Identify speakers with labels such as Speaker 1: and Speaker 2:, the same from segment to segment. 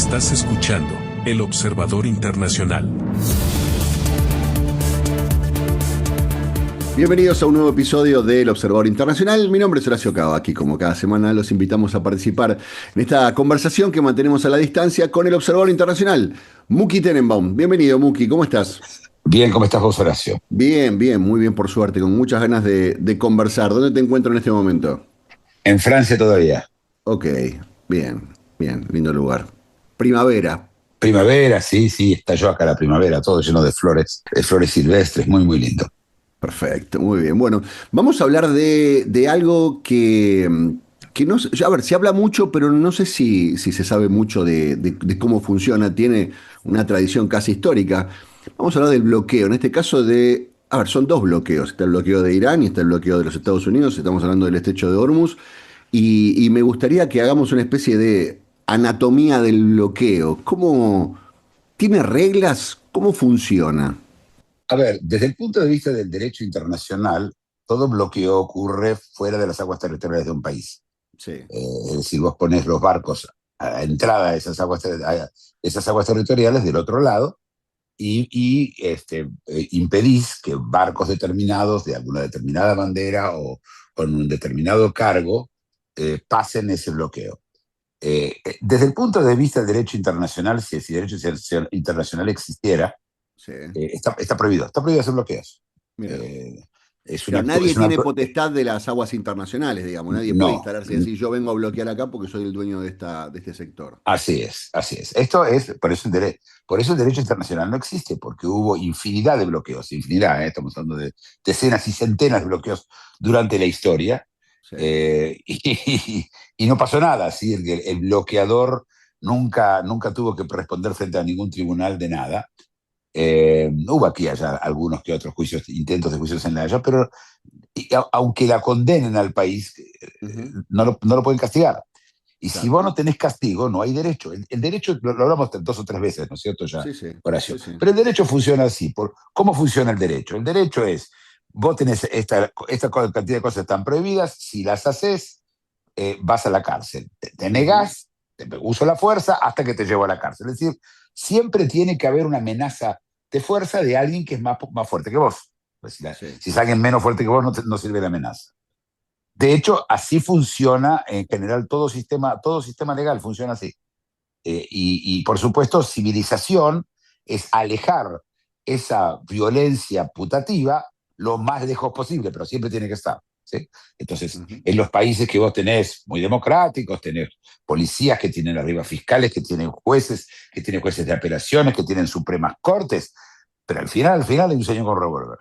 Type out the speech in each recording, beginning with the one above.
Speaker 1: Estás escuchando El Observador Internacional.
Speaker 2: Bienvenidos a un nuevo episodio del Observador Internacional. Mi nombre es Horacio Cava. Aquí, como cada semana, los invitamos a participar en esta conversación que mantenemos a la distancia con el Observador Internacional, Muki Tenenbaum. Bienvenido, Muki. ¿Cómo estás?
Speaker 3: Bien, ¿cómo estás vos, Horacio?
Speaker 2: Bien, bien, muy bien, por suerte, con muchas ganas de conversar. ¿Dónde te encuentro en este momento?
Speaker 3: En Francia todavía.
Speaker 2: Ok, bien, bien, lindo lugar. Primavera.
Speaker 3: Primavera, sí, estalló acá la primavera, todo lleno de flores silvestres, muy, muy lindo.
Speaker 2: Perfecto, muy bien. Bueno, vamos a hablar de algo que no sé, a ver, se habla mucho, pero no sé si se sabe mucho de cómo funciona. Tiene una tradición casi histórica. Vamos a hablar del bloqueo, en este caso a ver, son dos bloqueos. Está el bloqueo de Irán y está el bloqueo de los Estados Unidos. Estamos hablando del estrecho de Hormuz. Y me gustaría que hagamos una especie de anatomía del bloqueo. ¿Cómo tiene reglas? ¿Cómo funciona?
Speaker 3: A ver, desde el punto de vista del derecho internacional, todo bloqueo ocurre fuera de las aguas territoriales de un país.
Speaker 2: Sí.
Speaker 3: Es decir, vos ponés los barcos a entrada a esas aguas territoriales del otro lado y impedís que barcos determinados de alguna determinada bandera o con un determinado cargo pasen ese bloqueo. Desde el punto de vista del derecho internacional, si el derecho internacional existiera,
Speaker 2: Sí.
Speaker 3: está prohibido hacer bloqueos.
Speaker 2: Mira.
Speaker 3: Eh, es
Speaker 2: Pero
Speaker 3: una,
Speaker 2: nadie
Speaker 3: es una,
Speaker 2: tiene potestad de las aguas internacionales, digamos. Nadie puede
Speaker 3: no,
Speaker 2: instalarse y decir, yo vengo a bloquear acá porque soy el dueño de este sector.
Speaker 3: así es, así es. Esto es, por eso el derecho internacional no existe, porque hubo infinidad de bloqueos, infinidad, estamos hablando de decenas y centenas de bloqueos durante la historia,
Speaker 2: Sí.
Speaker 3: y no pasó nada, ¿sí? El bloqueador nunca tuvo que responder frente a ningún tribunal de nada. Hubo aquí allá algunos que otros juicios, intentos de juicios en La Haya, pero aunque la condenen al país,
Speaker 2: Ujú.
Speaker 3: no lo pueden castigar. Y si
Speaker 2: Claro.
Speaker 3: vos no tenés castigo, no hay derecho. El derecho lo hablamos dos o tres veces, ¿no es cierto? Ya,
Speaker 2: Sí, sí,
Speaker 3: Horacio.
Speaker 2: sí, sí.
Speaker 3: Pero el derecho funciona así. ¿Cómo funciona el derecho? El derecho es, vos tenés esta cantidad de cosas están prohibidas, si las haces, vas a la cárcel. Te
Speaker 2: Ujú.
Speaker 3: negás, uso la fuerza hasta que te llevo a la cárcel. Es decir, siempre tiene que haber una amenaza de fuerza de alguien que es más fuerte que vos. Pues
Speaker 2: Sí.
Speaker 3: si es alguien menos fuerte que vos, no sirve la amenaza. De hecho, así funciona en general todo sistema legal funciona así. Por supuesto, civilización es alejar esa violencia putativa lo más lejos posible, pero siempre tiene que estar. ¿Sí? Entonces,
Speaker 2: Ujú.
Speaker 3: en los países que vos tenés muy democráticos, tenés policías que tienen arriba fiscales, que tienen jueces de apelaciones, que tienen supremas cortes, pero al final hay un señor con revólver.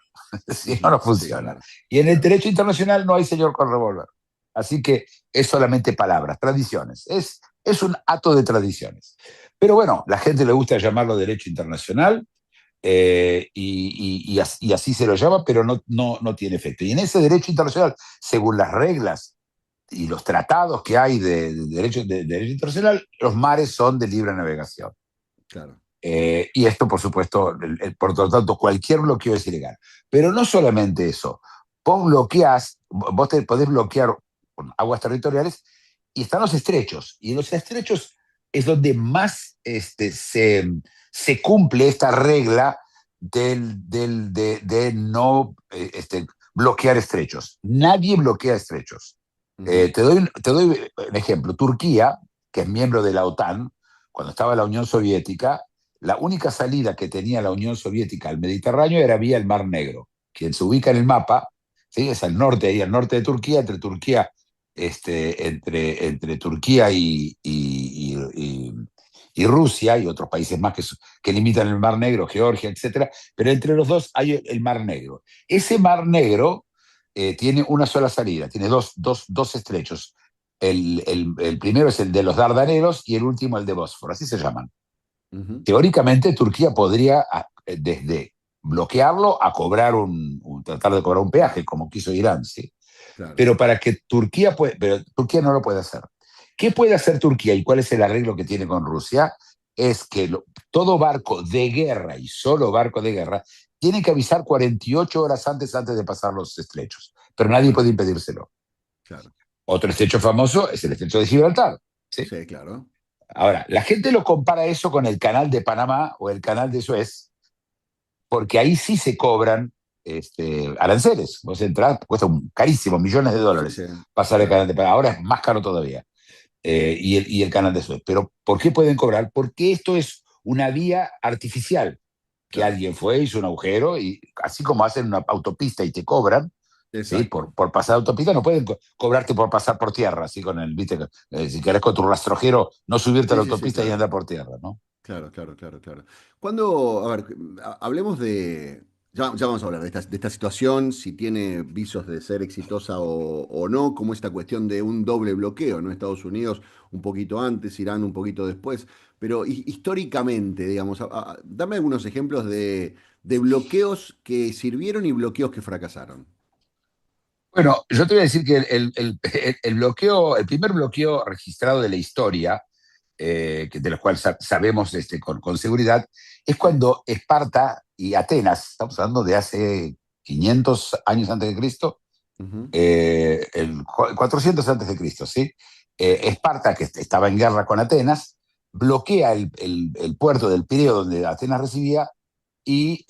Speaker 3: Si no,
Speaker 2: Ujú.
Speaker 3: no
Speaker 2: Sí,
Speaker 3: funciona.
Speaker 2: claro.
Speaker 3: Y en el
Speaker 2: Claro.
Speaker 3: derecho internacional no hay señor con revólver. Así que es solamente palabras, tradiciones. Es un acto de tradiciones. Pero bueno, la gente le gusta llamarlo derecho internacional y así se lo llama, pero no tiene efecto. Y en ese derecho internacional, según las reglas y los tratados que hay de derecho internacional, los mares son de libre navegación.
Speaker 2: Claro.
Speaker 3: Y esto, por supuesto, por lo tanto, cualquier bloqueo es ilegal. Pero no solamente eso. Vos te podés bloquear con aguas territoriales y están los estrechos. Y en los estrechos es donde más se cumple esta regla de no bloquear estrechos. Nadie bloquea estrechos.
Speaker 2: Ujú.
Speaker 3: Te doy un ejemplo. Turquía, que es miembro de la OTAN, cuando estaba la Unión Soviética, la única salida que tenía la Unión Soviética al Mediterráneo era vía el Mar Negro. Quien se ubica en el mapa, ¿sí? Es al norte, ahí al norte de Turquía, entre Turquía y Rusia y otros países más que limitan el Mar Negro, Georgia, etcétera, pero entre los dos hay el Mar Negro. Ese Mar Negro tiene una sola salida, tiene dos estrechos. El primero es el de los Dardanelos y el último el de Bósforo, así se llaman.
Speaker 2: Ujú.
Speaker 3: Teóricamente, Turquía podría, desde bloquearlo a tratar de cobrar un peaje, como quiso Irán, ¿sí?
Speaker 2: Claro.
Speaker 3: Pero Turquía no lo puede hacer. ¿Qué puede hacer Turquía y cuál es el arreglo que tiene con Rusia? Es que todo barco de guerra y solo barco de guerra tiene que avisar 48 horas antes de pasar los estrechos, pero nadie
Speaker 2: Claro.
Speaker 3: puede impedírselo.
Speaker 2: Claro.
Speaker 3: Otro estrecho famoso es el estrecho de Gibraltar, ¿sí?
Speaker 2: Sí, claro.
Speaker 3: Ahora, la gente lo compara eso con el canal de Panamá o el canal de Suez, porque ahí sí se cobran aranceles. Vos entrás, cuesta carísimo, millones de
Speaker 2: Sí,
Speaker 3: dólares
Speaker 2: sí,
Speaker 3: pasar el
Speaker 2: claro.
Speaker 3: canal de Panamá. Ahora es más caro todavía. Y el canal de Suez. Pero ¿por qué pueden cobrar? Porque esto es una vía artificial, que
Speaker 2: Claro,
Speaker 3: alguien fue, hizo un agujero, y así como hacen una autopista y te cobran, ¿sí?
Speaker 2: exacto.
Speaker 3: Por pasar autopista, no pueden cobrarte por pasar por tierra, así con el, viste, si querés con tu rastrojero, no subirte a la
Speaker 2: Sí, sí, sí,
Speaker 3: autopista y
Speaker 2: claro.
Speaker 3: andar por tierra, ¿no?
Speaker 2: Claro, claro, claro, claro. Cuando, a ver, hablemos de, ya vamos a hablar de esta situación, si tiene visos de ser exitosa o no, como esta cuestión de un doble bloqueo, ¿no? Estados Unidos un poquito antes, Irán un poquito después, pero históricamente, digamos, dame algunos ejemplos de bloqueos que sirvieron y bloqueos que fracasaron.
Speaker 3: Bueno, yo te voy a decir que el bloqueo, el primer bloqueo registrado de la historia, de los cuales sabemos con seguridad, es
Speaker 2: Sí.
Speaker 3: cuando Esparta y Atenas, estamos hablando de hace 500 años antes de Cristo,
Speaker 2: Ujú.
Speaker 3: 400 antes de Cristo, ¿sí?
Speaker 2: Sí.
Speaker 3: Esparta, que estaba en guerra con Atenas, bloquea el puerto del Pireo donde Atenas recibía y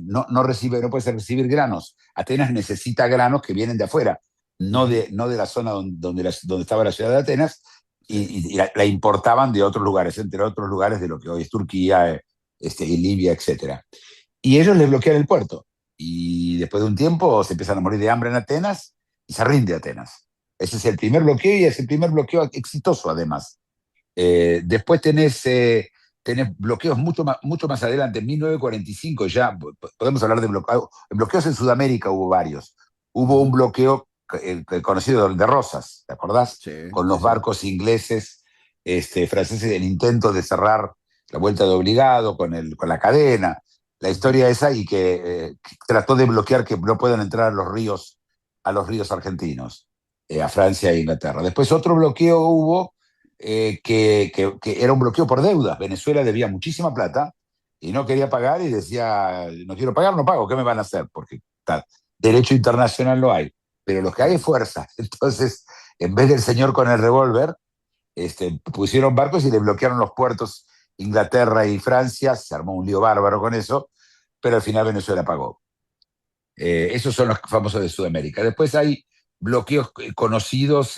Speaker 3: no recibe, no puede recibir granos. Atenas necesita granos que vienen de afuera,
Speaker 2: Ujú.
Speaker 3: no de la zona donde estaba la ciudad de Atenas,
Speaker 2: Sí.
Speaker 3: y la importaban de otros lugares, entre otros lugares de lo que hoy es Turquía, y Libia, etcétera. Y ellos les bloquean el puerto. Y después de un tiempo se empiezan a morir de hambre en Atenas y se rinde Atenas. Ese es el primer bloqueo y es el primer bloqueo exitoso, además. Después tenés bloqueos mucho más adelante, en 1945 ya, podemos hablar de bloqueos en Sudamérica, hubo varios. Hubo un
Speaker 2: Ujú.
Speaker 3: bloqueo conocido de Rosas, ¿te acordás?
Speaker 2: Sí,
Speaker 3: Con
Speaker 2: sí,
Speaker 3: los
Speaker 2: sí.
Speaker 3: barcos ingleses, franceses, el intento de cerrar la vuelta de obligado con la cadena, la
Speaker 2: Ujú.
Speaker 3: historia esa, y que trató de bloquear que no puedan entrar a los ríos argentinos, a Francia e Inglaterra. Después otro bloqueo hubo, que era un bloqueo por deudas. Venezuela debía muchísima plata y no quería pagar y decía, no quiero pagar, no pago, ¿qué me van a hacer? Porque derecho internacional no hay, pero los que hay es
Speaker 2: Claro.
Speaker 3: fuerza. Entonces, en vez del señor con el revólver, pusieron barcos y le bloquearon los puertos Inglaterra y Francia, se armó un lío bárbaro con eso, pero al final Venezuela pagó. Esos son los famosos de Sudamérica. Después hay bloqueos conocidos,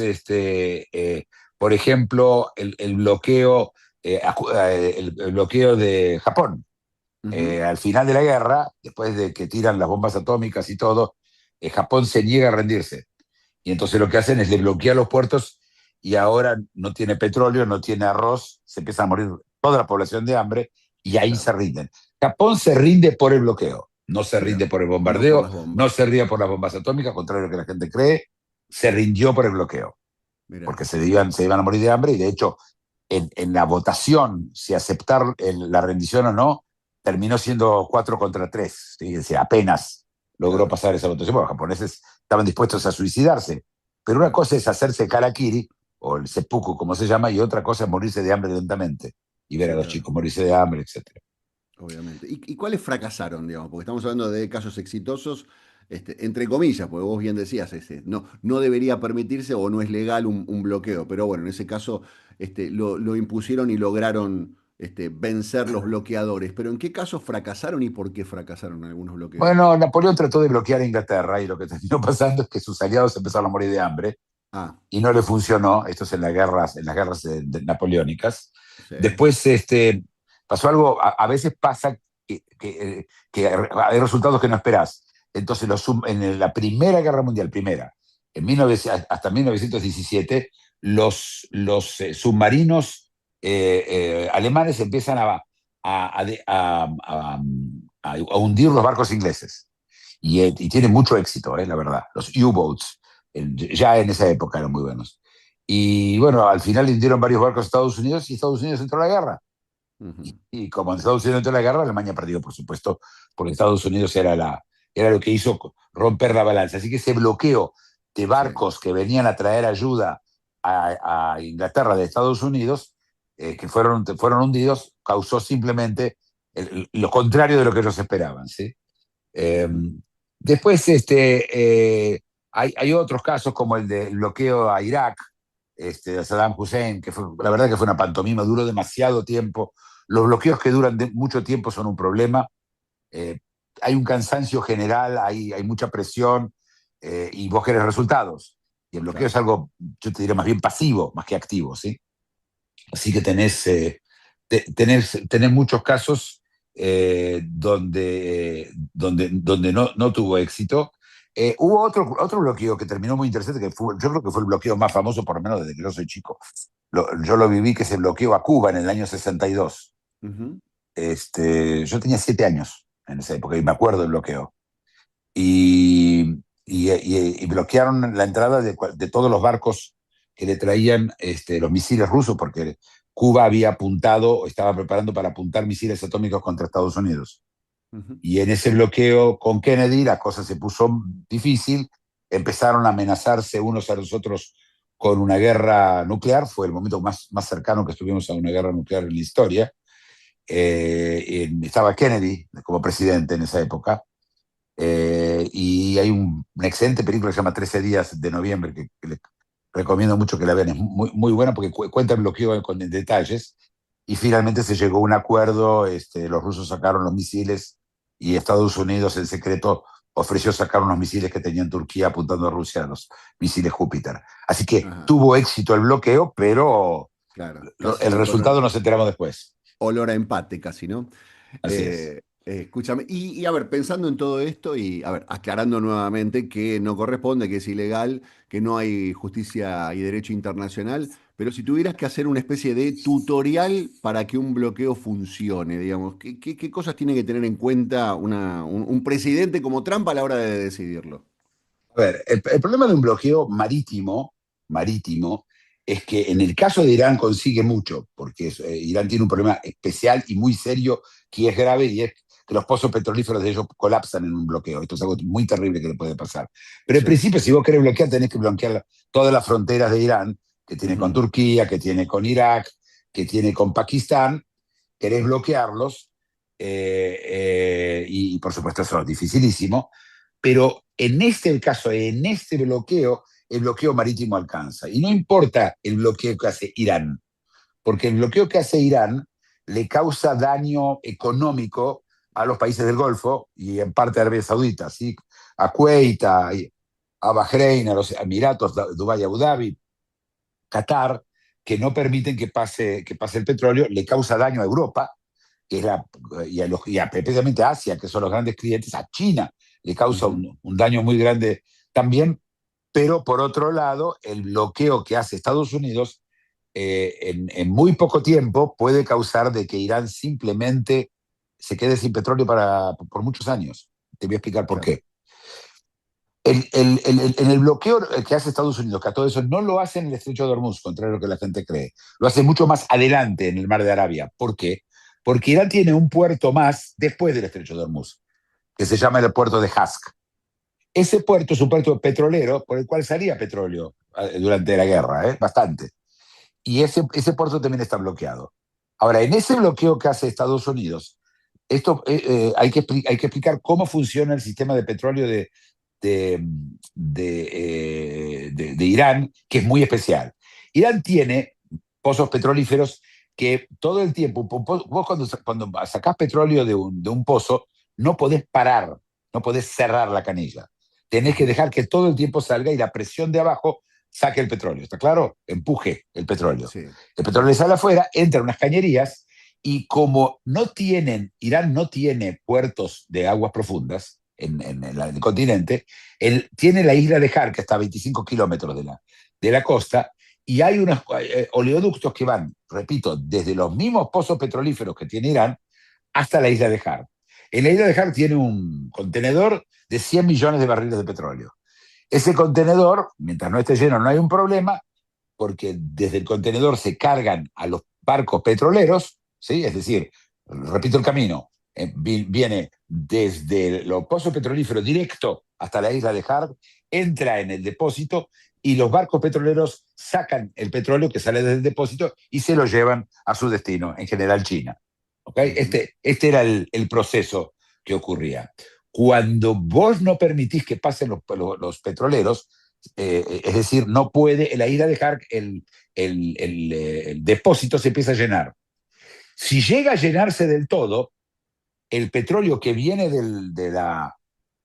Speaker 3: por ejemplo, el bloqueo de Japón.
Speaker 2: Ujú.
Speaker 3: Al final de la guerra, después de que tiran las bombas atómicas y todo, Japón se niega a rendirse. Y entonces lo que hacen es le bloquear los puertos y ahora no tiene petróleo, no tiene arroz, se empieza a morir toda la población de hambre y ahí se
Speaker 2: Claro.
Speaker 3: rinden. Japón se rinde por el bloqueo, no se
Speaker 2: Mira,
Speaker 3: rinde por el
Speaker 2: no por
Speaker 3: bombardeo,
Speaker 2: las
Speaker 3: no
Speaker 2: bombas.
Speaker 3: se rinde por las bombas atómicas, contrario a lo que la gente cree, se rindió por el bloqueo,
Speaker 2: Mira.
Speaker 3: porque se iban a morir de hambre y de hecho en la votación, si aceptar la rendición o no, terminó siendo 4 contra 3, ¿sí? Es decir, apenas logró
Speaker 2: Claro.
Speaker 3: pasar esa votación, porque los japoneses estaban dispuestos a suicidarse. Pero una
Speaker 2: Claro.
Speaker 3: cosa es hacerse el karakiri, o el seppuku, como se llama, y otra cosa es morirse de hambre lentamente, y ver a
Speaker 2: Sí,
Speaker 3: los
Speaker 2: claro.
Speaker 3: chicos morirse de hambre, etcétera.
Speaker 2: Obviamente. ¿Y cuáles fracasaron, digamos? Porque estamos hablando de casos exitosos, entre comillas, porque vos bien decías, no, no debería permitirse o no es legal un bloqueo, pero bueno, en ese caso lo impusieron y lograron vencer los bloqueadores. Pero ¿en qué casos fracasaron y por qué fracasaron algunos bloqueos?
Speaker 3: Bueno, Napoleón trató de bloquear a Inglaterra y lo que terminó pasando es que sus aliados empezaron a morir de hambre
Speaker 2: Ah,
Speaker 3: y no le funcionó. Esto es en las guerras napoleónicas.
Speaker 2: sí.
Speaker 3: Después pasó algo, a veces pasa que hay resultados que no esperás. Entonces, en la Primera Guerra Mundial, en 1900, hasta 1917, los submarinos alemanes empiezan a hundir los barcos ingleses. Y tienen mucho éxito, la verdad. Los U-boats, ya en esa época eran muy buenos. Y bueno, al final hundieron varios barcos a Estados Unidos y Estados Unidos entró a la guerra.
Speaker 2: Ujú.
Speaker 3: Y como en Estados Unidos entró a la guerra, Alemania perdió, por supuesto, porque Estados Unidos era lo que hizo romper la balanza. Así que ese bloqueo de
Speaker 2: Sí,
Speaker 3: barcos que venían a traer ayuda a Inglaterra de Estados Unidos, que fueron hundidos, causó simplemente lo contrario de lo que ellos esperaban, ¿sí? Eh,
Speaker 2: ujú.
Speaker 3: Después hay otros casos como el del bloqueo a Irak, de Saddam Hussein, que fue, la verdad que fue una pantomima, duró demasiado tiempo. Los bloqueos que duran mucho tiempo son un problema. Eh, Hay un cansancio general, hay mucha presión y vos querés resultados. Y el bloqueo es
Speaker 2: Claro.
Speaker 3: algo, yo te diría, más bien pasivo, más que activo, ¿sí? Así que tenés muchos casos donde no tuvo éxito. Hubo otro bloqueo que terminó muy interesante, yo creo que fue el bloqueo más famoso, por lo menos desde que yo soy chico. Yo lo viví, que se bloqueó a Cuba en el año 62.
Speaker 2: Ujú.
Speaker 3: Yo tenía 7 años en esa época y me acuerdo del bloqueo. Y bloquearon la entrada de todos los barcos que le traían los misiles rusos, porque Cuba había apuntado, estaba preparando para apuntar misiles atómicos contra Estados Unidos.
Speaker 2: Ujú.
Speaker 3: Y en ese bloqueo con Kennedy la cosa se puso difícil, empezaron a amenazarse unos a los otros con una guerra nuclear, fue el momento más cercano que estuvimos a una guerra nuclear en la historia. Estaba Kennedy como presidente en esa época, y hay una excelente película que se llama 13 días de noviembre, que le recomiendo mucho que la vean. Es muy buena porque cuenta el bloqueo con detalles. Y finalmente se llegó a un acuerdo, los rusos sacaron los misiles y Estados Unidos en secreto ofreció sacar unos misiles que tenían Turquía apuntando a Rusia, los misiles Júpiter. Así que
Speaker 2: Ajá.
Speaker 3: tuvo éxito el bloqueo, pero
Speaker 2: Claro,
Speaker 3: el
Speaker 2: casi
Speaker 3: resultado nos enteramos después.
Speaker 2: olor a empate, casi, ¿no?
Speaker 3: Así es.
Speaker 2: Escúchame, y a ver, pensando en todo esto y a ver, aclarando nuevamente que no corresponde, que es ilegal, que no hay justicia y derecho internacional, pero si tuvieras que hacer una especie de tutorial para que un bloqueo funcione, digamos, ¿qué cosas tiene que tener en cuenta un presidente como Trump a la hora de decidirlo?
Speaker 3: A ver, el problema de un bloqueo marítimo es que en el caso de Irán consigue mucho, porque Irán tiene un problema especial y muy serio que es grave, y es que los pozos petrolíferos de ellos colapsan en un bloqueo. Esto es algo muy terrible que le puede pasar. Pero en
Speaker 2: Sí.
Speaker 3: principio, si vos querés bloquear, tenés que bloquear todas las fronteras de Irán, que tiene con
Speaker 2: Ujú.
Speaker 3: Turquía, que tiene con Irak, que tiene con Pakistán. Querés bloquearlos, y por supuesto eso es dificilísimo, pero en este caso, en este bloqueo, el bloqueo marítimo alcanza. Y no importa el bloqueo que hace Irán, porque el bloqueo que hace Irán le causa daño económico a los países del Golfo y en parte a Arabia Saudita, ¿sí? A Kuwait, a Bahrein, a los Emiratos, Dubái, Abu Dhabi, Qatar, que no permiten que pase el petróleo, le causa daño a Europa, que es especialmente a Asia, que son los grandes clientes, a China le causa
Speaker 2: Ujú.
Speaker 3: un daño muy grande también. Pero por otro lado, el bloqueo que hace Estados Unidos en muy poco tiempo puede causar de que Irán simplemente se quede sin petróleo por muchos años. Te voy a explicar por
Speaker 2: Claro.
Speaker 3: qué. En el bloqueo que hace Estados Unidos, que a todo eso no lo hace en el estrecho de Hormuz, contrario a lo que la gente cree, lo hace mucho más adelante en el mar de Arabia. ¿Por qué? Porque Irán tiene un puerto más después del estrecho de Hormuz, que se llama el puerto de Hask. Ese puerto es un puerto petrolero por el cual salía petróleo durante la guerra, bastante. Y ese puerto también está bloqueado. Ahora, en ese bloqueo que hace Estados Unidos, hay que explicar cómo funciona el sistema de petróleo de, de Irán, que es muy especial. Irán tiene pozos petrolíferos que todo el tiempo, vos cuando sacás petróleo de un pozo, no podés parar, no podés cerrar la canilla. Tenés que
Speaker 2: Ujú.
Speaker 3: dejar que todo el tiempo salga y la presión de abajo saque el petróleo. ¿Está claro? Empuje el petróleo.
Speaker 2: Sí,
Speaker 3: El petróleo
Speaker 2: sí.
Speaker 3: sale afuera, entra en unas cañerías, y como Irán no tiene puertos de aguas profundas en el continente, él tiene la isla de Har, que está a 25 kilómetros de la costa, y hay unos oleoductos que van, repito, desde los mismos pozos petrolíferos que tiene Irán hasta la isla de Har. En la isla de Har tiene un contenedor de 100 millones de barriles de petróleo. Ese contenedor, mientras no esté lleno, no hay un problema, porque desde el contenedor se cargan a los barcos petroleros, ¿sí? Es decir, repito el camino, viene desde los pozos petrolíferos directo hasta la isla de Hard, entra en el depósito y los barcos petroleros sacan el petróleo que sale del depósito y se lo llevan a su destino, en general China. ¿Okay?
Speaker 2: Ujú.
Speaker 3: Este era el proceso que ocurría. Cuando vos no permitís que pasen los petroleros, Es decir, no puede la ir a dejar el depósito se empieza a llenar. Si llega a llenarse del todo, el petróleo que viene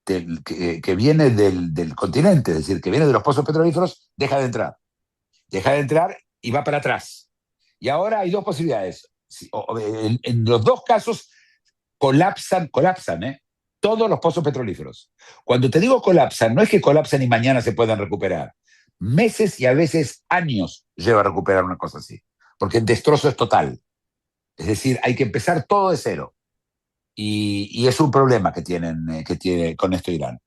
Speaker 3: que viene del continente, es decir, que viene de los pozos petrolíferos, deja de entrar. Deja de entrar y va para atrás. Y ahora hay dos posibilidades. En los dos casos colapsan, todos los pozos petrolíferos. Cuando te digo colapsan, no es que colapsan y mañana se puedan recuperar. Meses y a veces años lleva a recuperar una cosa así, porque el destrozo es total. Es decir, hay que empezar todo de cero. Y es un problema que tiene con esto Irán.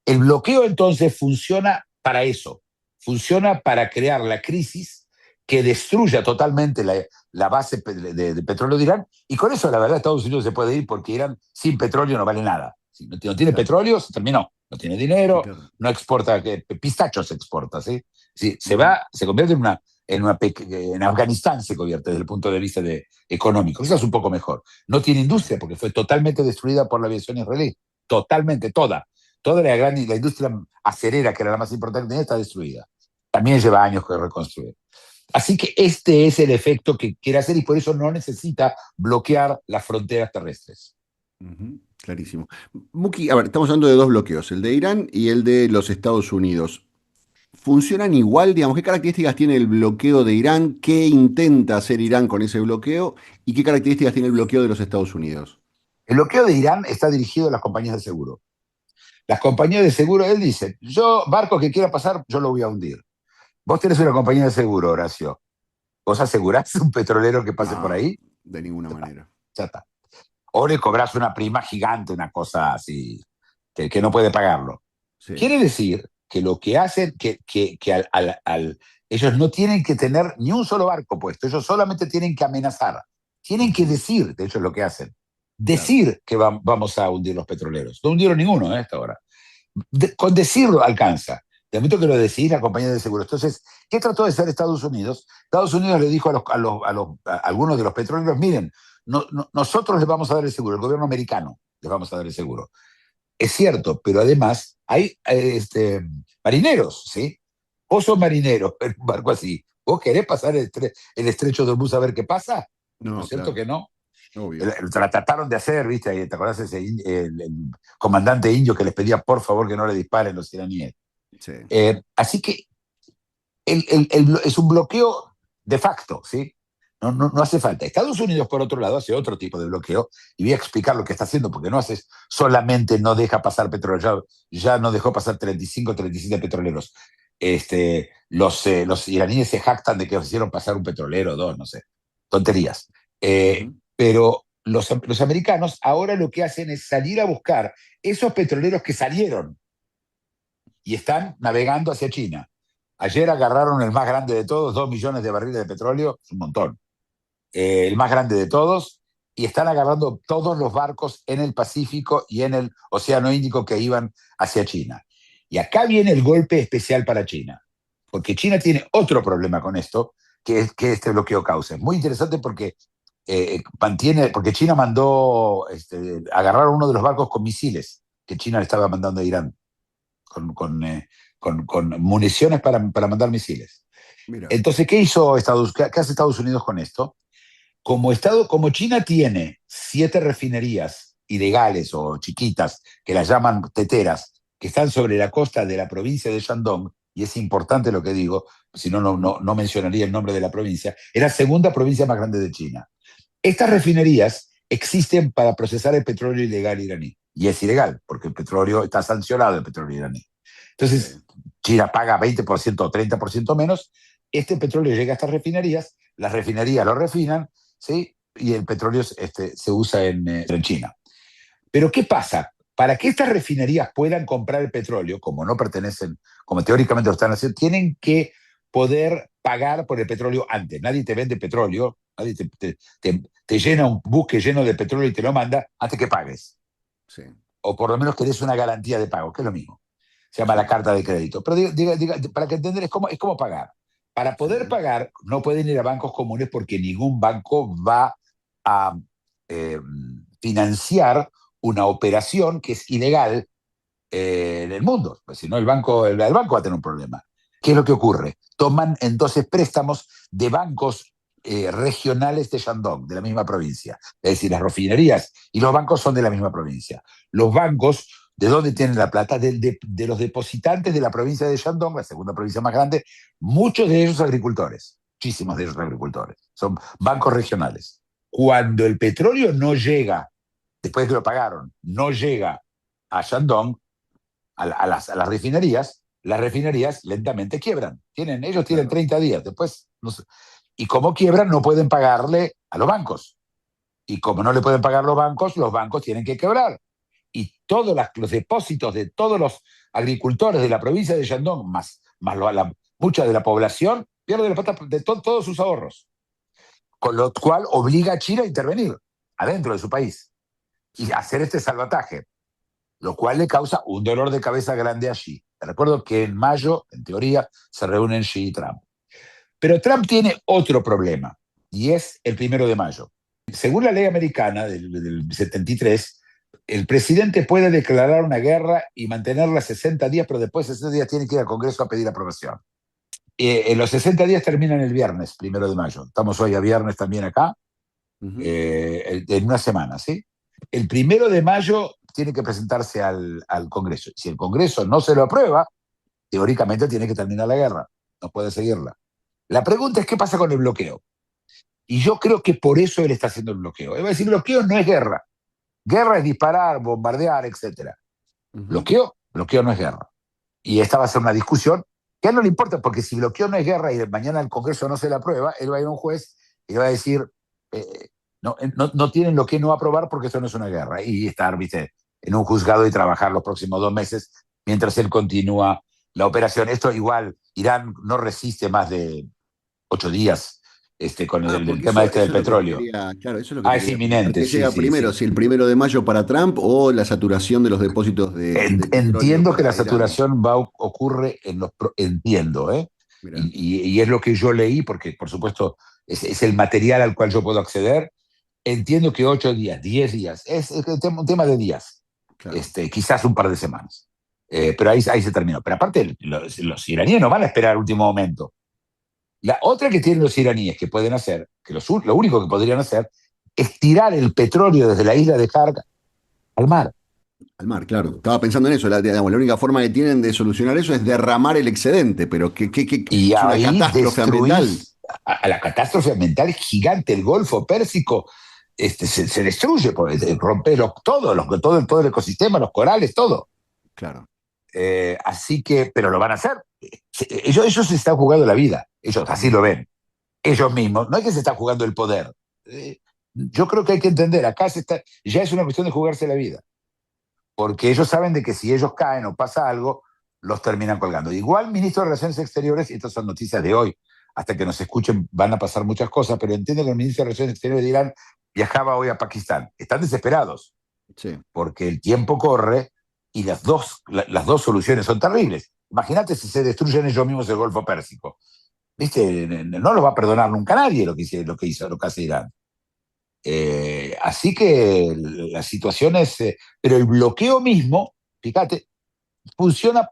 Speaker 3: El bloqueo entonces funciona para eso, funciona para crear la crisis que destruya totalmente la base de petróleo de Irán, y con eso la verdad Estados Unidos se puede ir porque Irán sin petróleo no vale nada. Si no tiene
Speaker 2: Claro.
Speaker 3: petróleo, se terminó. No tiene
Speaker 2: Sí,
Speaker 3: dinero,
Speaker 2: claro.
Speaker 3: no exporta, pistachos exporta, ¿sí? Sí,
Speaker 2: Ujú.
Speaker 3: se convierte en Afganistán se convierte desde el punto de vista económico. Eso es un poco mejor. No tiene industria porque fue totalmente destruida por la aviación israelí. Totalmente, toda. Toda la industria acerera, que era la más importante, está destruida. También lleva años que reconstruir. Así que este es el efecto que quiere hacer, y por eso no necesita bloquear las fronteras terrestres.
Speaker 2: Ujú, clarísimo. Muki, a ver, estamos hablando de dos bloqueos, el de Irán y el de los Estados Unidos. ¿Funcionan igual? Digamos, ¿qué características tiene el bloqueo de Irán? ¿Qué intenta hacer Irán con ese bloqueo? ¿Y qué características tiene el bloqueo de los Estados Unidos?
Speaker 3: El bloqueo de Irán está dirigido a las compañías de seguro. Las compañías de seguro, él dice, yo, barco que quiera pasar, yo lo voy a hundir. Vos tenés una compañía de seguro, Horacio. ¿Vos asegurás un petrolero que pase por
Speaker 2: No,
Speaker 3: ahí?
Speaker 2: de ninguna
Speaker 3: Ya está,
Speaker 2: manera.
Speaker 3: ya está. O le cobras una prima gigante, una cosa así, que no puede pagarlo.
Speaker 2: Sí.
Speaker 3: Quiere decir que lo que hacen, que ellos no tienen que tener ni un solo barco puesto, ellos solamente tienen que amenazar, tienen que
Speaker 2: Ujú,
Speaker 3: decir, de hecho es lo que hacen,
Speaker 2: claro.
Speaker 3: decir que vamos a hundir los petroleros. No hundieron ninguno hasta ahora. Con decirlo alcanza. De momento que lo decís, la compañía de seguros. Entonces, ¿qué trató de hacer Estados Unidos? Estados Unidos le dijo a algunos de los petroleros, miren, nosotros les vamos a dar el seguro, el gobierno americano les vamos a dar el seguro. Es cierto, pero además hay marineros, ¿sí? Vos sos marinero en un barco así. ¿Vos querés pasar el estrecho de Hormuz a ver qué pasa? ¿No
Speaker 2: No,
Speaker 3: es cierto
Speaker 2: claro,
Speaker 3: que no?
Speaker 2: obvio.
Speaker 3: La trataron de hacer, ¿viste? ¿Te acordás el comandante indio que les pedía por favor que no le disparen los iraníes?
Speaker 2: Sí.
Speaker 3: Así que es un bloqueo de facto, ¿sí? No hace falta. Estados Unidos, por otro lado, hace otro tipo de bloqueo, y voy a explicar lo que está haciendo, porque no hace solamente no deja pasar petróleo, ya no dejó pasar 35, 37 petroleros. Los iraníes se jactan de que hicieron pasar un petrolero, dos, no sé, tonterías.
Speaker 2: Ujú,
Speaker 3: Pero los americanos ahora lo que hacen es salir a buscar esos petroleros que salieron y están navegando hacia China. Ayer agarraron el más grande de todos, 2 millones de barriles de petróleo, es un montón, el más grande de todos, y están agarrando todos los barcos en el Pacífico y en el Océano Índico que iban hacia China. Y acá viene el golpe especial para China, porque China tiene otro problema con esto, que es que este bloqueo causa. Es muy interesante porque porque China mandó, agarrar uno de los barcos con misiles que China le estaba mandando a Irán con municiones para mandar misiles.
Speaker 2: mira.
Speaker 3: Entonces, qué hace Estados Unidos con esto? Como China tiene 7 refinerías ilegales o chiquitas, que las llaman teteras, que están sobre la costa de la provincia de Shandong, y es importante lo que digo, si no,
Speaker 2: Ujú,
Speaker 3: no mencionaría el nombre de la provincia, es la segunda provincia más grande de China. Estas refinerías existen para procesar el petróleo ilegal iraní. Y es ilegal, porque el petróleo está sancionado, el petróleo iraní.
Speaker 2: sí.
Speaker 3: Entonces, China paga 20% o 30% menos, este petróleo llega a estas refinerías, las refinerías lo refinan, ¿sí? Y el petróleo se usa en China. Pero ¿qué pasa? Para que estas refinerías puedan comprar el petróleo, como no pertenecen, como teóricamente lo están haciendo, tienen que poder pagar por el petróleo antes. Nadie te vende petróleo, nadie te llena un buque lleno de petróleo y te lo manda antes que pagues.
Speaker 2: Sí,
Speaker 3: O por lo menos querés una garantía de pago, que es lo mismo. Se llama la
Speaker 2: sí,
Speaker 3: carta de crédito. Pero para que entender, es como pagar. Para poder
Speaker 2: sí.
Speaker 3: pagar, no pueden ir a bancos comunes porque ningún banco va a eh, financiar una operación que es ilegal, en el mundo. Pues si no, el banco va a tener un problema. ¿Qué es lo que ocurre? Toman entonces préstamos de bancos regionales de Shandong, de la misma provincia. Es decir, las refinerías y los bancos son de la misma provincia. Los bancos, ¿de dónde tienen la plata? De los depositantes de la provincia de Shandong, la segunda provincia más grande, muchos de ellos agricultores, muchísimos de ellos agricultores. Son bancos regionales. Cuando el petróleo no llega, después de que lo pagaron, no llega a Shandong, a las refinerías, las refinerías lentamente quiebran. Ellos tienen
Speaker 2: Claro.
Speaker 3: 30 días, después, no sé. Y como quiebran, no pueden pagarle a los bancos. Y como no le pueden pagar los bancos tienen que quebrar. Y todos los depósitos de todos los agricultores de la provincia de Shandong, más mucha de la población, pierde la plata de todos sus ahorros. Con lo cual obliga a China a intervenir adentro de su país y hacer este salvataje, lo cual le causa un dolor de cabeza grande a Xi. Te recuerdo que en mayo, en teoría, se reúnen Xi y Trump. Pero Trump tiene otro problema, y es el 1 de mayo. Según la ley americana del 73, el presidente puede declarar una guerra y mantenerla 60 días, pero después de 60 días tiene que ir al Congreso a pedir aprobación. Los 60 días terminan el viernes, 1 de mayo. Estamos hoy a viernes también acá, en una semana, ¿sí? El 1 de mayo tiene que presentarse al Congreso. Si el Congreso no se lo aprueba, teóricamente tiene que terminar la guerra, no puede seguirla. La pregunta es, ¿qué pasa con el bloqueo? Y yo creo que por eso él está haciendo el bloqueo. Él va a decir, bloqueo no es guerra. Guerra es disparar, bombardear, etc. Bloqueo no es guerra. Y esta va a ser una discusión que a él no le importa, porque si bloqueo no es guerra y mañana el Congreso no se la aprueba, él va a ir a un juez y va a decir, no tienen lo que no aprobar porque eso no es una guerra. Y estar, viste, en un juzgado y trabajar los próximos 2 meses mientras él continúa la operación. Esto igual, Irán no resiste más de 8 días con el
Speaker 2: Porque
Speaker 3: tema
Speaker 2: eso
Speaker 3: del
Speaker 2: es lo que te
Speaker 3: petróleo.
Speaker 2: quería, claro, eso es lo que te
Speaker 3: Es
Speaker 2: quería preguntar.
Speaker 3: inminente,
Speaker 2: ¿Qué
Speaker 3: sí,
Speaker 2: llega
Speaker 3: sí,
Speaker 2: primero?
Speaker 3: sí.
Speaker 2: ¿Si el 1 de mayo para Trump o la saturación de los depósitos de petróleo
Speaker 3: Entiendo que la
Speaker 2: para Irán?
Speaker 3: saturación ocurre entiendo, ¿eh?
Speaker 2: Mira,
Speaker 3: Y es lo que yo leí, porque por supuesto es el material al cual yo puedo acceder. Entiendo que 8 días, 10 días, es un tema de días,
Speaker 2: claro.
Speaker 3: quizás un par de semanas. Pero ahí se terminó. Pero aparte, los iraníes no van a esperar al último momento. La otra que tienen los iraníes que pueden hacer, que lo único que podrían hacer, es tirar el petróleo desde la isla de Jarg al mar.
Speaker 2: Al mar, claro. Estaba pensando en eso. Digamos, la única forma que tienen de solucionar eso es derramar el excedente, pero
Speaker 3: Y
Speaker 2: es una
Speaker 3: ahí
Speaker 2: catástrofe ambiental.
Speaker 3: destruís a la catástrofe ambiental gigante. El Golfo Pérsico se destruye, rompe todo el ecosistema, los corales, todo.
Speaker 2: Claro.
Speaker 3: Así que, pero lo van a hacer. Ellos se están jugando la vida, ellos así lo ven. Ellos mismos, no es que se están jugando el poder. Yo creo que hay que entender, acá ya es una cuestión de jugarse la vida, porque ellos saben de que si ellos caen o pasa algo, los terminan colgando. Igual, ministro de Relaciones Exteriores, y estas son noticias de hoy, hasta que nos escuchen van a pasar muchas cosas, pero entiendo que el ministro de Relaciones Exteriores de Irán viajaba hoy a Pakistán. Están desesperados,
Speaker 2: Sí.
Speaker 3: porque el tiempo corre y las dos soluciones son terribles. Imagínate si se destruyen ellos mismos el Golfo Pérsico. ¿Viste? No lo va a perdonar nunca nadie lo que hace Irán. Así que la situación es. Pero el bloqueo mismo, fíjate, funciona,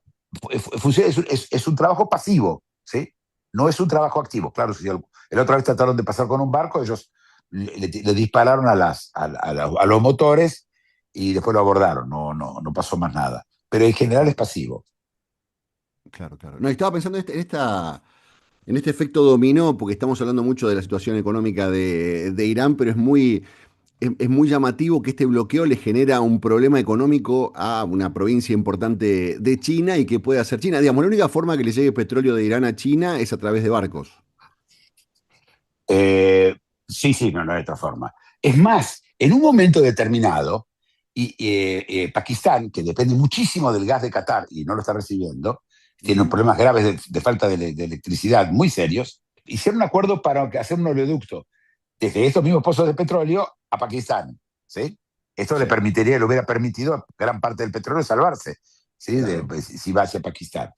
Speaker 3: es un trabajo pasivo, ¿sí? No es un trabajo activo. Claro, si el otra vez trataron de pasar con un barco, ellos le dispararon a los motores y después lo abordaron. No pasó más nada. Pero en general es pasivo.
Speaker 2: Claro, claro. No, estaba pensando en este efecto dominó, porque estamos hablando mucho de la situación económica de Irán, pero es muy llamativo que este bloqueo le genera un problema económico a una provincia importante de China y que puede hacer China. Digamos, la única forma que le llegue petróleo de Irán a China es a través de barcos.
Speaker 3: Eh, sí, sí, no hay otra forma. Es más, en un momento determinado, Pakistán, que depende muchísimo del gas de Qatar y no lo está recibiendo, tiene
Speaker 2: Ujú.
Speaker 3: problemas graves de falta de electricidad muy serios, hicieron un acuerdo para hacer un oleoducto desde estos mismos pozos de petróleo a Pakistán. ¿Sí? Esto
Speaker 2: Sí,
Speaker 3: le hubiera permitido a gran parte del petróleo salvarse, ¿sí?
Speaker 2: claro.
Speaker 3: Si va hacia Pakistán.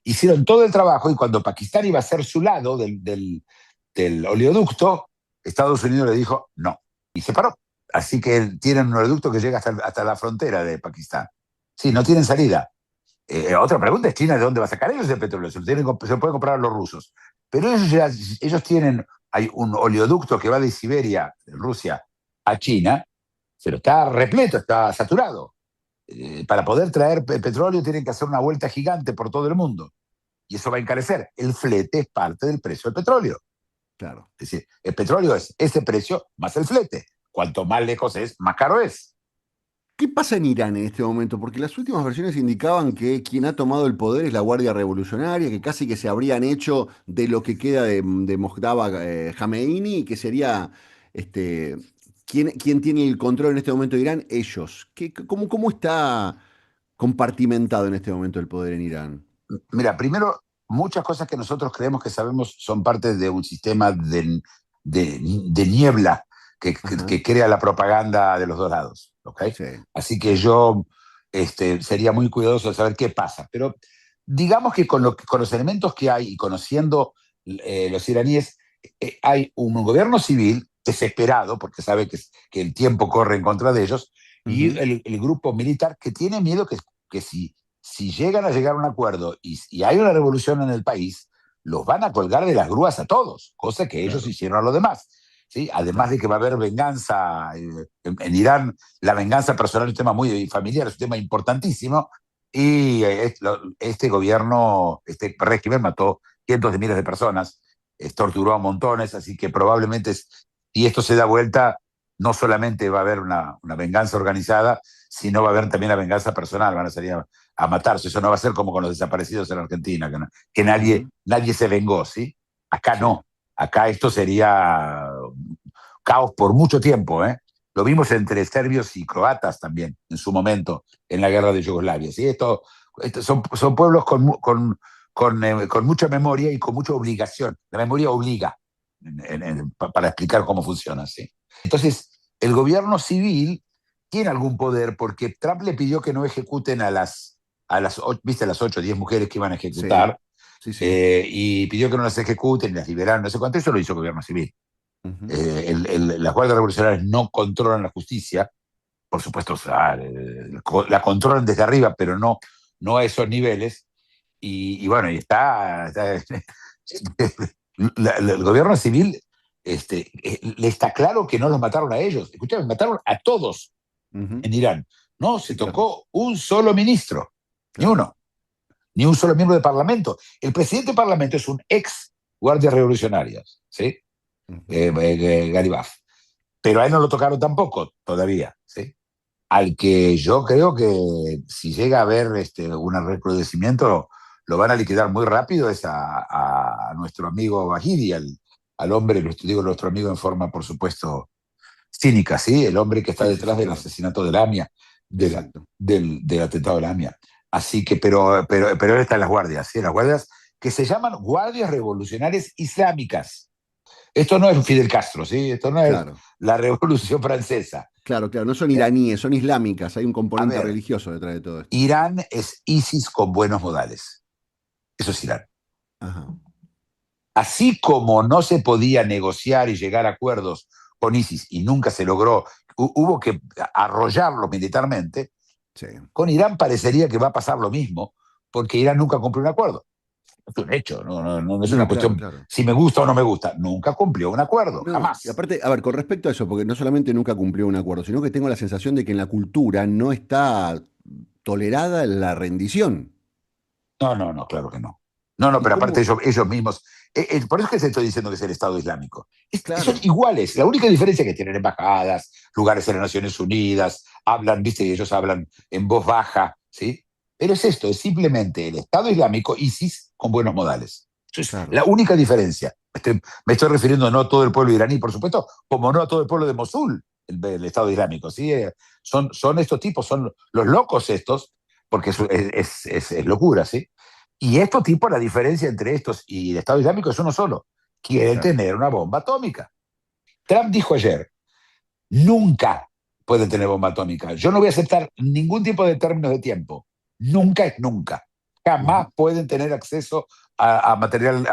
Speaker 3: Hicieron todo el trabajo y cuando Pakistán iba a hacer su lado del oleoducto, Estados Unidos le dijo no y se paró. Así que tienen un oleoducto que llega hasta la frontera de Pakistán. Sí, no tienen salida. Otra pregunta es China, ¿de dónde va a sacar ellos el petróleo? Se lo pueden comprar a los rusos. Pero ellos tienen, hay un oleoducto que va de Siberia, de Rusia, a China, pero está repleto, está saturado. Para poder traer petróleo tienen que hacer una vuelta gigante por todo el mundo. Y eso va a encarecer. El flete es parte del precio del petróleo.
Speaker 2: Claro.
Speaker 3: Es decir, el petróleo es ese precio más el flete. Cuanto más lejos es, más caro es.
Speaker 2: ¿Qué pasa en Irán en este momento? Porque las últimas versiones indicaban que quien ha tomado el poder es la Guardia Revolucionaria, que casi que se habrían hecho de lo que queda de Mojtaba Jameini, y que sería este, ¿quién tiene el control en este momento de Irán? Ellos. ¿Cómo está compartimentado en este momento el poder en Irán?
Speaker 3: Mira, primero, muchas cosas que nosotros creemos que sabemos son parte de un sistema de niebla
Speaker 2: Ajá,
Speaker 3: que crea la propaganda de los dos lados. ¿Ok?
Speaker 2: sí,
Speaker 3: Así
Speaker 2: sí.
Speaker 3: que yo sería muy cuidadoso de saber qué pasa. Pero digamos que con los elementos que hay y conociendo los iraníes, hay un gobierno civil desesperado, porque sabe que el tiempo corre en contra de ellos, y
Speaker 2: Ujú,
Speaker 3: el grupo militar que tiene miedo que si llegan a llegar a un acuerdo y hay una revolución en el país, los van a colgar de las grúas a todos, cosa que ellos
Speaker 2: claro,
Speaker 3: hicieron a los demás. ¿Sí? Además de
Speaker 2: claro.
Speaker 3: que va a haber venganza. En Irán la venganza personal es un tema muy familiar, es un tema importantísimo. Y este gobierno, este régimen mató cientos de miles de personas, torturó a montones, así que probablemente, si esto se da vuelta, no solamente va a haber una venganza organizada, sino va a haber también la venganza personal, van a salir a matarse. Eso no va a ser como con los desaparecidos en Argentina, que
Speaker 2: Ujú,
Speaker 3: nadie se vengó, ¿sí? Acá
Speaker 2: sí,
Speaker 3: no. Acá esto sería caos por mucho tiempo, ¿eh? Lo vimos entre serbios y croatas también en su momento en la guerra de Yugoslavia. ¿Sí? Esto son pueblos con mucha memoria y con mucha obligación. La memoria obliga para explicar cómo funciona. ¿Sí? Entonces, el gobierno civil tiene algún poder porque Trump le pidió que no ejecuten ¿viste? Las 8 o 10 mujeres que iban a
Speaker 2: sí,
Speaker 3: ejecutar,
Speaker 2: sí, sí.
Speaker 3: y pidió que no las ejecuten, las liberaron, no sé cuánto. Eso lo hizo el gobierno civil.
Speaker 2: Ujú,
Speaker 3: Las guardias revolucionarias no controlan la justicia, por supuesto, o sea, la controlan desde arriba, pero no a esos niveles. Y bueno, el gobierno civil le está claro que no los mataron a ellos. Escucharon, mataron a todos
Speaker 2: ujú,
Speaker 3: en Irán. No se
Speaker 2: sí, claro,
Speaker 3: tocó un solo ministro, ni
Speaker 2: claro.
Speaker 3: uno, ni un solo miembro de parlamento. El presidente del parlamento es un ex guardia revolucionaria, ¿sí?
Speaker 2: Ujú,
Speaker 3: Garibaf. Pero a él no lo tocaron tampoco todavía, ¿sí? Al que yo creo que si llega a haber un recrudecimiento, lo van a liquidar muy rápido es a nuestro amigo Bahidi, al hombre, digo nuestro amigo en forma, por supuesto, cínica, ¿sí? El hombre que está
Speaker 2: sí, sí,
Speaker 3: detrás
Speaker 2: sí,
Speaker 3: del
Speaker 2: claro.
Speaker 3: asesinato de Lamia,
Speaker 2: Exacto.
Speaker 3: del atentado de Lamia. Así que, pero él está en las guardias, ¿sí? Las guardias que se llaman Guardias Revolucionarias Islámicas. Esto no es Fidel Castro, ¿sí? Esto no es
Speaker 2: Claro.
Speaker 3: la Revolución Francesa.
Speaker 2: Claro, claro, no son
Speaker 3: Eh,
Speaker 2: iraníes, son islámicas, hay un
Speaker 3: A
Speaker 2: componente
Speaker 3: ver,
Speaker 2: religioso detrás de todo esto.
Speaker 3: Irán es ISIS con buenos modales. Eso es Irán.
Speaker 2: Ajá,
Speaker 3: Así como no se podía negociar y llegar a acuerdos con ISIS y nunca se logró, hubo que arrollarlo militarmente,
Speaker 2: sí.
Speaker 3: con Irán parecería que va a pasar lo mismo, porque Irán nunca cumplió un acuerdo. Es un hecho, no es una
Speaker 2: No, claro,
Speaker 3: cuestión
Speaker 2: claro.
Speaker 3: si me gusta o no me gusta. Nunca cumplió un acuerdo,
Speaker 2: No, y
Speaker 3: jamás.
Speaker 2: aparte, a ver, con respecto a eso, porque no solamente nunca cumplió un acuerdo, sino que tengo la sensación de que en la cultura no está tolerada la rendición.
Speaker 3: No, claro que no. No,
Speaker 2: ¿Y
Speaker 3: pero aparte
Speaker 2: cómo?
Speaker 3: ellos mismos, por eso es que te estoy diciendo que es el Estado Islámico. Son
Speaker 2: Claro,
Speaker 3: iguales, la única diferencia es que tienen embajadas, lugares en las Naciones Unidas, hablan, viste, y ellos hablan en voz baja, ¿sí? Pero es esto, es simplemente el Estado Islámico, ISIS, con buenos modales. Eso es
Speaker 2: claro,
Speaker 3: la única diferencia. Me estoy refiriendo no a todo el pueblo iraní, por supuesto, como no a todo el pueblo de Mosul, el Estado Islámico, ¿sí? Son estos tipos, son los locos estos, porque es locura, ¿sí? Y estos tipos, la diferencia entre estos y el Estado Islámico es uno solo. Quieren
Speaker 2: claro.
Speaker 3: tener una bomba atómica. Trump dijo ayer, nunca pueden tener bomba atómica. Yo no voy a aceptar ningún tipo de términos de tiempo. Nunca es nunca.
Speaker 2: Ujú,
Speaker 3: Jamás pueden tener acceso a material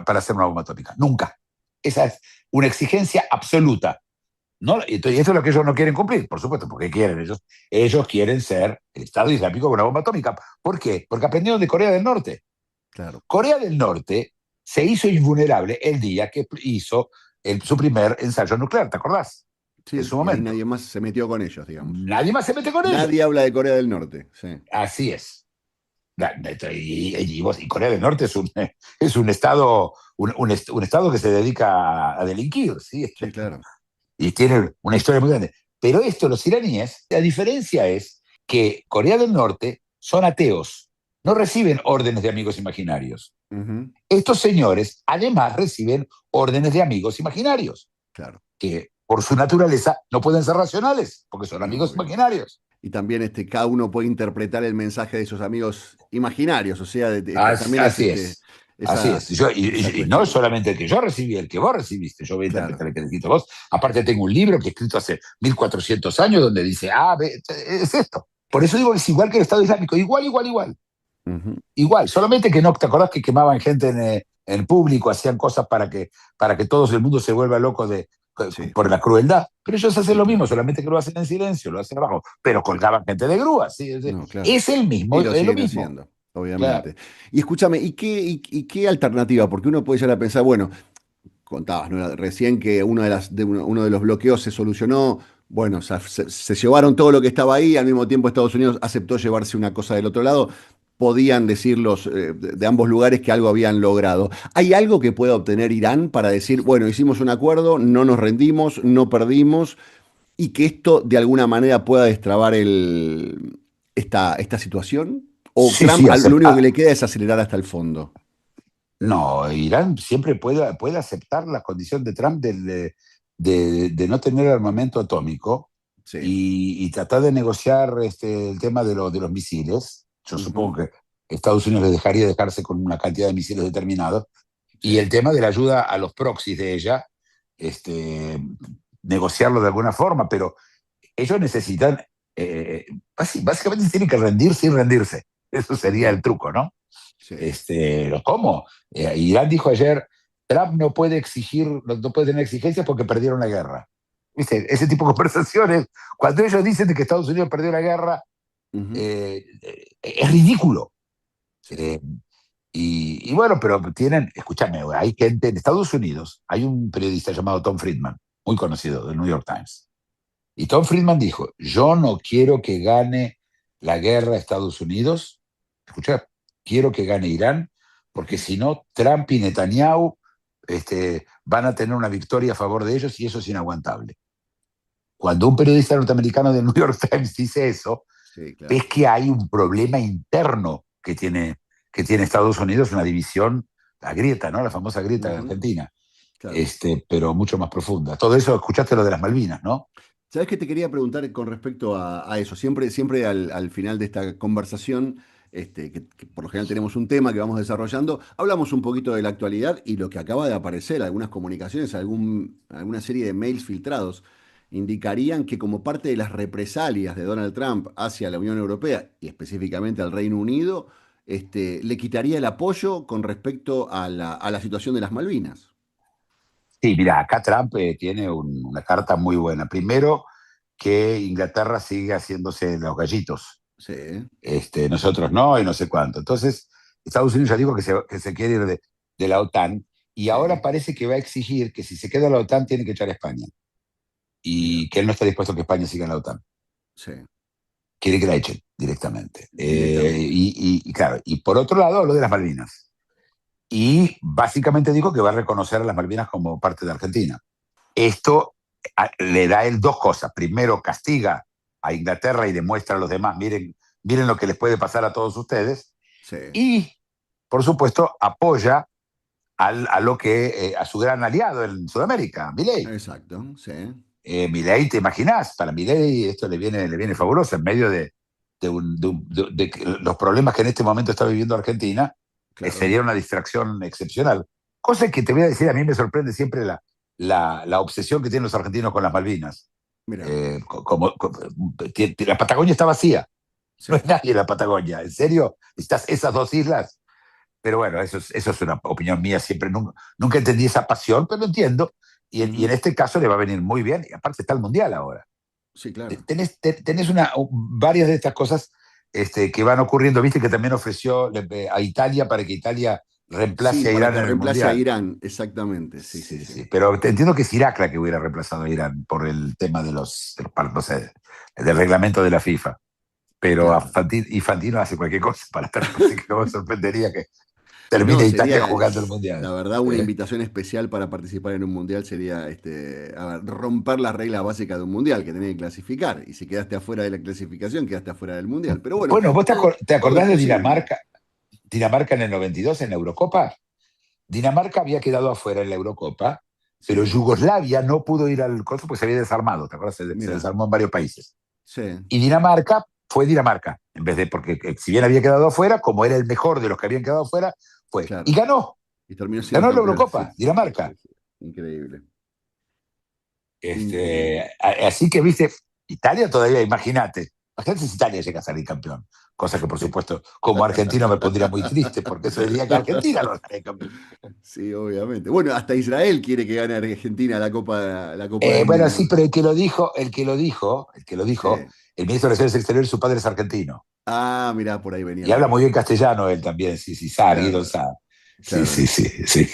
Speaker 3: para hacer una bomba atómica. Nunca. Esa es una exigencia absoluta. No, y esto es lo que ellos no quieren cumplir, por supuesto, porque quieren ellos. Ellos quieren ser el Estado Islámico con una bomba atómica. ¿Por qué? Porque aprendieron de Corea del Norte.
Speaker 2: Claro.
Speaker 3: Corea del Norte se hizo invulnerable el día que hizo su primer ensayo nuclear, ¿te acordás? En
Speaker 2: Sí,
Speaker 3: su
Speaker 2: y ahí
Speaker 3: momento.
Speaker 2: nadie más se metió con ellos, digamos.
Speaker 3: Nadie más se mete con ellos.
Speaker 2: Nadie habla de Corea del Norte, sí.
Speaker 3: Así es. Y Corea del Norte es un estado, un estado que se dedica a delinquir, ¿sí?
Speaker 2: Sí, claro.
Speaker 3: Y tiene una historia muy grande. Pero esto, los iraníes, la diferencia es que Corea del Norte son ateos, no reciben órdenes de amigos imaginarios.
Speaker 2: Ujú,
Speaker 3: Estos señores, además, reciben órdenes de amigos imaginarios,
Speaker 2: claro.
Speaker 3: que por su naturaleza no pueden ser racionales, porque son
Speaker 2: No,
Speaker 3: amigos
Speaker 2: obvio.
Speaker 3: imaginarios.
Speaker 2: Y también cada uno puede interpretar el mensaje de esos amigos imaginarios, o sea, también
Speaker 3: Así es. Así
Speaker 2: esa,
Speaker 3: es. Yo,
Speaker 2: esa
Speaker 3: y no es
Speaker 2: cuestión.
Speaker 3: solamente el que yo recibí, el que vos recibiste. Yo voy a
Speaker 2: Claro.
Speaker 3: interpretar el que dijiste vos. Aparte, tengo un libro que he escrito hace 1400 años donde dice, es esto. Por eso digo que es igual que el Estado Islámico. Igual, igual, igual.
Speaker 2: Ujú,
Speaker 3: Igual. Solamente que no, ¿te acordás que quemaban gente en público? Hacían cosas para que todo el mundo se vuelva loco
Speaker 2: sí,
Speaker 3: por la crueldad. Pero ellos hacen
Speaker 2: sí,
Speaker 3: lo mismo,
Speaker 2: claro.
Speaker 3: solamente que lo hacen en silencio, lo hacen abajo. Pero colgaban gente de grúas. ¿Sí?
Speaker 2: No, claro.
Speaker 3: Es el mismo,
Speaker 2: Y lo
Speaker 3: es lo
Speaker 2: siguen
Speaker 3: mismo.
Speaker 2: haciendo,
Speaker 3: Claro.
Speaker 2: obviamente. Y escúchame, ¿y qué alternativa? Porque uno puede llegar a pensar, bueno, contabas, ¿no? Recién que uno de los bloqueos se solucionó. Bueno, se llevaron todo lo que estaba ahí, al mismo tiempo Estados Unidos aceptó llevarse una cosa del otro lado. Podían decir de ambos lugares que algo habían logrado. ¿Hay algo que pueda obtener Irán para decir, bueno, hicimos un acuerdo, no nos rendimos, no perdimos, y que esto de alguna manera pueda destrabar esta situación? ¿O
Speaker 3: Sí,
Speaker 2: Trump
Speaker 3: sí,
Speaker 2: lo único que le queda es acelerar hasta el fondo?
Speaker 3: no, Irán siempre puede aceptar la condición de Trump de no tener armamento atómico
Speaker 2: Sí.
Speaker 3: y tratar de negociar el tema de los misiles. Yo supongo
Speaker 2: Ujú,
Speaker 3: que Estados Unidos le dejaría dejarse con una cantidad de misiles determinados. Y
Speaker 2: sí.
Speaker 3: el tema de la ayuda a los proxies de ella, negociarlo de alguna forma, pero ellos necesitan, básicamente tienen que rendirse y rendirse. Eso sería
Speaker 2: Ujú,
Speaker 3: el truco, ¿no?
Speaker 2: sí.
Speaker 3: ¿Cómo? Irán dijo ayer, Trump no puede exigir, no puede tener exigencias porque perdieron la guerra. ¿Viste? Ese tipo de conversaciones, cuando ellos dicen de que Estados Unidos perdió la guerra,
Speaker 2: Ujú,
Speaker 3: es ridículo.
Speaker 2: sí.
Speaker 3: Eh, y bueno, pero escúchame, hay gente en Estados Unidos, hay un periodista llamado Tom Friedman, muy conocido, del New York Times. Y Tom Friedman dijo, yo no quiero que gane la guerra Estados Unidos, escucha, quiero que gane Irán, porque si no, Trump y Netanyahu van a tener una victoria a favor de ellos y eso es inaguantable. Cuando un periodista norteamericano del New York Times dice eso,
Speaker 2: Sí,
Speaker 3: ves
Speaker 2: claro.
Speaker 3: que hay un problema interno que tiene Estados Unidos, una división, la grieta, ¿no? La famosa grieta de
Speaker 2: Ujú,
Speaker 3: Argentina,
Speaker 2: claro.
Speaker 3: pero mucho más profunda. Todo eso, escuchaste lo de las Malvinas, ¿no?
Speaker 2: ¿Sabes qué te quería preguntar con respecto a eso? Siempre al final de esta conversación, que por lo general tenemos un tema que vamos desarrollando, hablamos un poquito de la actualidad y lo que acaba de aparecer, algunas comunicaciones, alguna serie de mails filtrados, indicarían que como parte de las represalias de Donald Trump hacia la Unión Europea y específicamente al Reino Unido, le quitaría el apoyo con respecto a la situación de las Malvinas.
Speaker 3: Sí, mira, acá Trump tiene una carta muy buena. Primero, que Inglaterra sigue haciéndose los gallitos.
Speaker 2: Sí,
Speaker 3: Nosotros no y no sé cuánto. Entonces, Estados Unidos ya dijo que se quiere ir de la OTAN y ahora
Speaker 2: sí,
Speaker 3: parece que va a exigir que si se queda la OTAN tiene que echar a España
Speaker 2: mira,
Speaker 3: y que él no está dispuesto a que España siga en la OTAN.
Speaker 2: sí,
Speaker 3: Quiere que la echen directamente.
Speaker 2: directamente.
Speaker 3: Claro, y por otro lado, lo de las Malvinas. Y básicamente dijo que va a reconocer a las Malvinas como parte de Argentina. Esto le da él dos cosas. Primero, castiga a Inglaterra y demuestra a los demás, miren lo que les puede pasar a todos ustedes.
Speaker 2: Sí,
Speaker 3: Y, por supuesto, apoya a su gran aliado en Sudamérica, Milei.
Speaker 2: exacto, sí,
Speaker 3: Milei, ¿te imaginás? Para Milei esto le viene fabuloso en medio de los problemas que en este momento está viviendo Argentina.
Speaker 2: claro.
Speaker 3: Sería una distracción excepcional. Cosa que te voy a decir, a mí me sorprende siempre la obsesión que tienen los argentinos con las Malvinas.
Speaker 2: Mira,
Speaker 3: La Patagonia está vacía,
Speaker 2: sí,
Speaker 3: no hay nadie en la Patagonia, ¿en serio? Estás esas dos islas. Pero bueno, eso es una opinión mía, siempre nunca entendí esa pasión, pero lo entiendo. y en este caso le va a venir muy bien, y aparte está el Mundial ahora.
Speaker 2: Sí, claro.
Speaker 3: Tenés varias de estas cosas que van ocurriendo. Viste que también ofreció a Italia para que Italia
Speaker 2: Sí,
Speaker 3: reemplace a
Speaker 2: para
Speaker 3: Irán
Speaker 2: que
Speaker 3: en el
Speaker 2: reemplace a
Speaker 3: Mundial.
Speaker 2: Irán, exactamente, sí, sí,
Speaker 3: Sí,
Speaker 2: sí.
Speaker 3: sí. Pero entiendo que es Irak la que hubiera reemplazado a Irán por el tema no sé, del reglamento de la FIFA. Pero
Speaker 2: Claro.
Speaker 3: Infantino hace cualquier cosa para estar, así que no me sorprendería que termine
Speaker 2: No,
Speaker 3: Italia
Speaker 2: sería,
Speaker 3: jugando el Mundial.
Speaker 2: la verdad, una invitación especial para participar en un mundial sería a ver, romper las reglas básicas de un mundial, que tenés que clasificar. Y si quedaste afuera de la clasificación, quedaste afuera del mundial. Pero bueno,
Speaker 3: Bueno, ¿vos
Speaker 2: todo,
Speaker 3: te
Speaker 2: todo es
Speaker 3: acordás de
Speaker 2: posible.
Speaker 3: Dinamarca? Dinamarca en el 92 en la Eurocopa. Dinamarca había quedado afuera en la Eurocopa, pero
Speaker 2: Sí,
Speaker 3: Yugoslavia no pudo ir al coso porque se había desarmado, ¿te acuerdas? Se
Speaker 2: mira,
Speaker 3: desarmó en varios países.
Speaker 2: sí,
Speaker 3: Y Dinamarca fue Dinamarca, en vez de, porque si bien había quedado afuera, como era el mejor de los que habían quedado afuera, fue. Y
Speaker 2: claro. Y terminó siendo
Speaker 3: ganó la
Speaker 2: campeón. Sí,
Speaker 3: Eurocopa,
Speaker 2: sí, sí,
Speaker 3: Dinamarca.
Speaker 2: sí, sí. Increíble, increíble.
Speaker 3: Así que, viste, Italia todavía, imagínate si Italia llega a salir campeón. Cosa que, por supuesto, como argentino me pondría muy triste, porque eso diría que Argentina no sale campeón.
Speaker 2: Sí, obviamente. Bueno, hasta Israel quiere que gane Argentina la Copa del
Speaker 3: Bueno, sí,
Speaker 2: Mundo.
Speaker 3: pero el que lo dijo,
Speaker 2: Sí.
Speaker 3: el ministro de Relaciones Exteriores, su padre es argentino.
Speaker 2: Ah, mirá, por ahí venía
Speaker 3: Y
Speaker 2: la
Speaker 3: habla muy bien
Speaker 2: cosa.
Speaker 3: castellano él también, sí, sí, Guido
Speaker 2: Claro,
Speaker 3: Saar. Sí, sí,
Speaker 2: claro.
Speaker 3: sí, sí.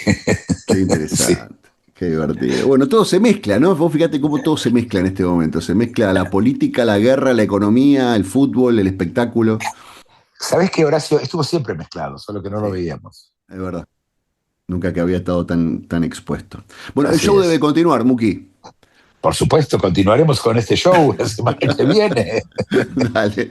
Speaker 2: Qué
Speaker 3: Sí.
Speaker 2: interesante, qué divertido. Bueno, todo se mezcla, ¿no? Vos fíjate cómo todo se mezcla en este momento. Se mezcla la política, la guerra, la economía, el fútbol, el espectáculo.
Speaker 3: ¿Sabés que Horacio estuvo siempre mezclado, solo que no lo
Speaker 2: Sí,
Speaker 3: veíamos?
Speaker 2: es verdad. Nunca que había estado tan expuesto. Bueno, el
Speaker 3: Así
Speaker 2: show debe
Speaker 3: es.
Speaker 2: continuar, Muki.
Speaker 3: Por supuesto, continuaremos con este show la semana que viene.
Speaker 2: Dale.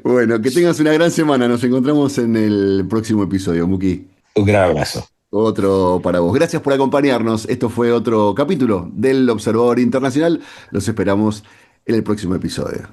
Speaker 2: Bueno, que tengas una gran semana. Nos encontramos en el próximo episodio, Muki.
Speaker 3: Un gran abrazo.
Speaker 2: Otro para vos. Gracias por acompañarnos. Esto fue otro capítulo del Observador Internacional. Los esperamos en el próximo episodio.